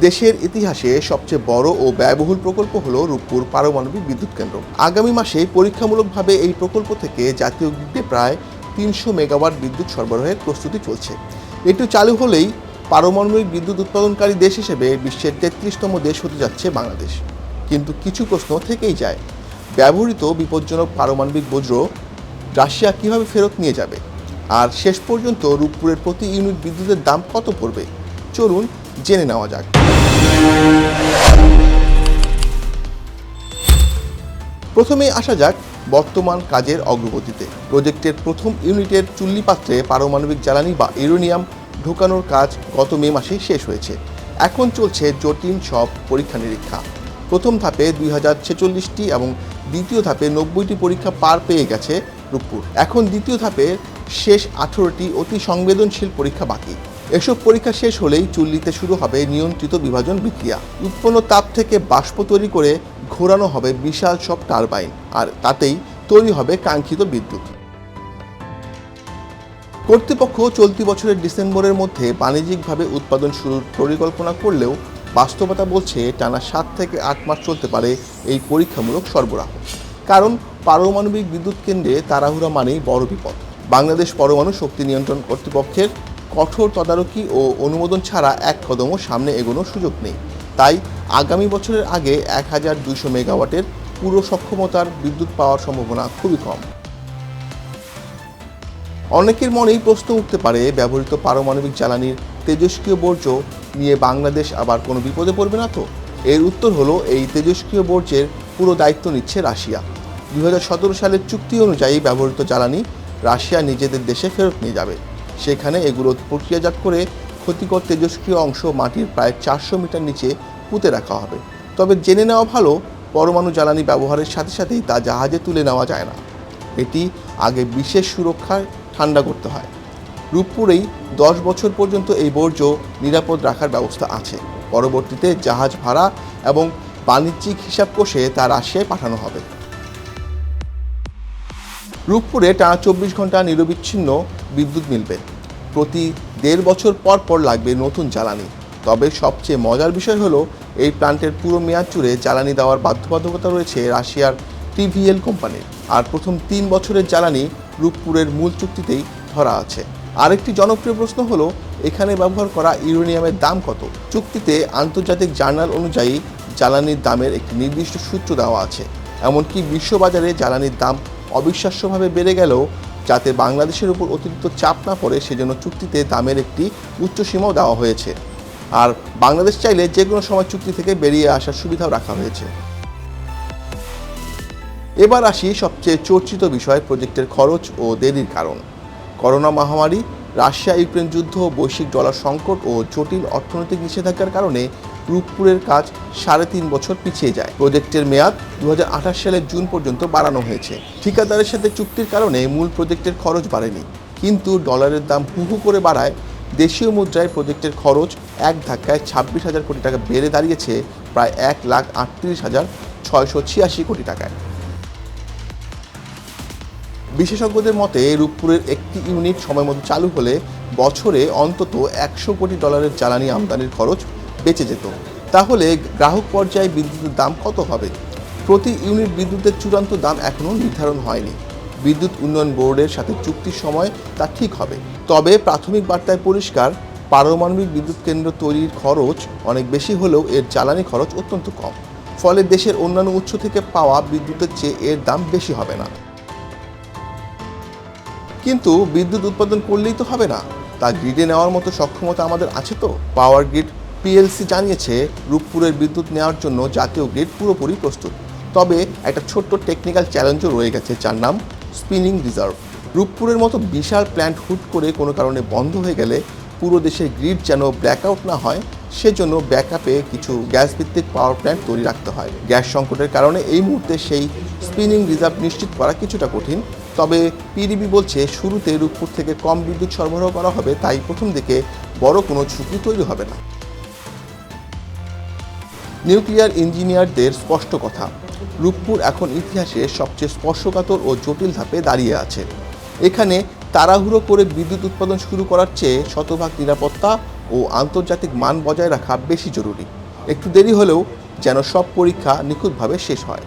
দেশের ইতিহাসে সবচেয়ে বড় ও ব্যয়বহুল প্রকল্প হল রূপপুর পারমাণবিক বিদ্যুৎ কেন্দ্র। আগামী মাসে পরীক্ষামূলকভাবে এই প্রকল্প থেকে জাতীয় গ্রিডে প্রায় ৩০০ মেগাওয়াট বিদ্যুৎ সরবরাহের প্রস্তুতি চলছে। এটি চালু হলেই পারমাণবিক বিদ্যুৎ উৎপাদনকারী দেশ হিসেবে বিশ্বের ৩৩তম দেশ হতে যাচ্ছে বাংলাদেশ। কিন্তু কিছু প্রশ্ন থেকেই যায়। ব্যবহৃত বিপজ্জনক পারমাণবিক বজ্র রাশিয়া কীভাবে ফেরত নিয়ে যাবে? আর শেষ পর্যন্ত রূপপুরের প্রতি ইউনিট বিদ্যুতের দাম কত পড়বে? চলুন জেনে নেওয়া যাক। প্রথমে আসা যাক বর্তমান কাজের অগ্রগতিতে। প্রজেক্টের প্রথম ইউনিটের চুল্লি পাত্রে পারমাণবিক জ্বালানি বা ইউরেনিয়াম ঢোকানোর কাজ গত মে মাসে শেষ হয়েছে। এখন চলছে জটিল সব পরীক্ষা নিরীক্ষা। প্রথম ধাপে 2046টি এবং দ্বিতীয় ধাপে 90টি পরীক্ষা পার পেয়ে গেছে রূপপুর। এখন দ্বিতীয় ধাপের শেষ 18টি অতি সংবেদনশীল পরীক্ষা বাকি। এসব পরীক্ষা শেষ হলেই চুল্লিতে শুরু হবে নিয়ন্ত্রিত বিভাজন বিক্রিয়া। উৎপন্ন তাপ থেকে বাষ্প তৈরি করে ঘোরানো হবে বিশাল সব টারবাইন, আর তাতেই তৈরি হবে কাঙ্ক্ষিত বিদ্যুৎ। কর্তৃপক্ষ চলতি বছরের ডিসেম্বরের মধ্যে বাণিজ্যিকভাবে উৎপাদন শুরুর পরিকল্পনা করলেও বাস্তবতা বলছে টানা 7 থেকে 8 মাস চলতে পারে এই পরীক্ষামূলক সরবরাহ। কারণ পারমাণবিক বিদ্যুৎ কেন্দ্রে তাড়াহুড়া মানেই বড় বিপদ। বাংলাদেশ পরমাণু শক্তি নিয়ন্ত্রণ কর্তৃপক্ষের কঠোর তদারকি ও অনুমোদন ছাড়া এক কদমও সামনে এগোনোর সুযোগ নেই। তাই আগামী বছরের আগে 1200 মেগাওয়াটের পুরো সক্ষমতার বিদ্যুৎ পাওয়ার সম্ভাবনা খুবই কম। অনেকের মনেই প্রশ্ন উঠতে পারে, ব্যবহৃত পারমাণবিক জ্বালানির তেজস্ক্রিয় বর্জ্য নিয়ে বাংলাদেশ আবার কোনো বিপদে পড়বে না তো? এর উত্তর হলো, এই তেজস্ক্রিয় বর্জ্যের পুরো দায়িত্ব নিচ্ছে রাশিয়া। 2017 সালের চুক্তি অনুযায়ী ব্যবহৃত জ্বালানি রাশিয়া নিজেদের দেশে ফেরত নিয়ে যাবে। সেখানে এগুলো প্রক্রিয়াজাত করে ক্ষতিকর তেজস্ক্রিয় অংশ মাটির প্রায় 400 মিটার নিচে পুঁতে রাখা হবে। তবে জেনে নেওয়া ভালো, পরমাণু জ্বালানি ব্যবহারের সাথে সাথেই তা জাহাজে তুলে নেওয়া যায় না। এটি আগে বিশেষ সুরক্ষায় ঠান্ডা করতে হয়। রূপপুরেই 10 বছর পর্যন্ত এই বর্জ্য নিরাপদ রাখার ব্যবস্থা আছে। পরবর্তীতে জাহাজ ভাড়া এবং বাণিজ্যিক হিসাব কষে তা রাশিয়ায় পাঠানো হবে। রূপপুরে টানা 24 ঘন্টা নিরবিচ্ছিন্ন বিদ্যুৎ মিলবে। প্রতি 1.5 বছর পর পর লাগবে নতুন জ্বালানি। তবে সবচেয়ে মজার বিষয় হলো, এই প্ল্যান্টের পুরো মেয়াদ জুড়ে জ্বালানি দেওয়ার বাধ্যবাধকতা রয়েছে রাশিয়ার টিভিএল কোম্পানির। আর প্রথম 3 বছরের জ্বালানি রূপপুরের মূল চুক্তিতেই ধরা আছে। আরেকটি জনপ্রিয় প্রশ্ন হলো, এখানে ব্যবহার করা ইউরেনিয়ামের দাম কত? চুক্তিতে আন্তর্জাতিক জার্নাল অনুযায়ী জ্বালানির দামের একটি নির্দিষ্ট সূত্র দেওয়া আছে। এমনকি বিশ্ববাজারে জ্বালানির দাম অবিশ্বাস্যভাবে বেড়ে গেলেও যাতে বাংলাদেশের উপর অতিরিক্ত চাপ না পড়ে, সেজন্য চুক্তিতে দামের একটি উচ্চসীমাও দেওয়া হয়েছে। আর বাংলাদেশ চাইলে যে কোনো সময় চুক্তি থেকে বেরিয়ে আসার সুবিধাও রাখা হয়েছে। এবার আসি সবচেয়ে চর্চিত বিষয়, প্রজেক্টের খরচ ও দেরির কারণ। করোনা মহামারী, রাশিয়া ইউক্রেন যুদ্ধ, বৈশ্বিক ডলার সংকট ও জটিল অর্থনৈতিক নিষেধাজ্ঞার কারণে রূপপুরের কাজ 3.5 বছর পিছিয়ে যায়। প্রজেক্টের মেয়াদ 2028 সালের জুন পর্যন্ত বাড়ানো হয়েছে। ঠিকাদারের সাথে চুক্তির কারণে মূল প্রজেক্টের খরচ বাড়েনি, কিন্তু ডলারের দাম হু করে বাড়ায় দেশীয় মুদ্রায় প্রজেক্টের খরচ এক ধাক্কায় 26,000 কোটি টাকা বেড়ে দাঁড়িয়েছে প্রায় 1,38,686 কোটি টাকায়। বিশেষজ্ঞদের মতে, রূপপুরের একটি ইউনিট সময় মতো চালু হলে বছরে অন্তত 100 কোটি ডলারের জ্বালানি আমদানির খরচ বেঁচে যেত। তাহলে গ্রাহক পর্যায়ে বিদ্যুতের দাম কত হবে? প্রতি ইউনিট বিদ্যুতের চূড়ান্ত দাম এখনও নির্ধারণ হয়নি। বিদ্যুৎ উন্নয়ন বোর্ডের সাথে চুক্তির সময় তা ঠিক হবে। তবে প্রাথমিক বার্তায় পরিষ্কার, পারমাণবিক বিদ্যুৎ কেন্দ্র তৈরির খরচ অনেক বেশি হলেও এর জ্বালানি খরচ অত্যন্ত কম। ফলে দেশের অন্যান্য উৎস থেকে পাওয়া বিদ্যুতের চেয়ে এর দাম বেশি হবে না। কিন্তু বিদ্যুৎ উৎপাদন করলেই তো হবে না, তা গ্রিডে নেওয়ার মতো সক্ষমতা আমাদের আছে তো? পাওয়ার গ্রিড পিএলসি জানিয়েছে, রূপপুরের বিদ্যুৎ নেওয়ার জন্য জাতীয় গ্রিড পুরোপুরি প্রস্তুত। তবে একটা ছোট্ট টেকনিক্যাল চ্যালেঞ্জও রয়ে গেছে, যার নাম স্পিনিং রিজার্ভ। রূপপুরের মতো বিশাল প্ল্যান্ট হুট করে কোনো কারণে বন্ধ হয়ে গেলে পুরো দেশের গ্রিড যেন ব্ল্যাকআউট না হয়, সেজন্য ব্যাকআপে কিছু গ্যাস ভিত্তিক পাওয়ার প্ল্যান্ট তৈরি রাখতে হয়। গ্যাস সংকটের কারণে এই মুহূর্তে সেই স্পিনিং রিজার্ভ নিশ্চিত করা কিছুটা কঠিন। তবে পিডিবি বলছে, শুরুতে রূপপুর থেকে কম বিদ্যুৎ সরবরাহ করা হবে, তাই প্রথম দিকে বড় কোনো ঝুঁকি তৈরি হবে না। নিউক্লিয়ার ইঞ্জিনিয়ারদের স্পষ্ট কথা, রূপপুর এখন ইতিহাসে সবচেয়ে স্পর্শকাতর ও জটিল ধাপে দাঁড়িয়ে আছে। এখানে তাড়াহুড়ো করে বিদ্যুৎ উৎপাদন শুরু করার চেয়ে শতভাগ নিরাপত্তা ও ও আন্তর্জাতিক মান বজায় রাখা বেশি জরুরি। একটু দেরি হলেও যেন সব পরীক্ষা নিখুঁতভাবে শেষ হয়।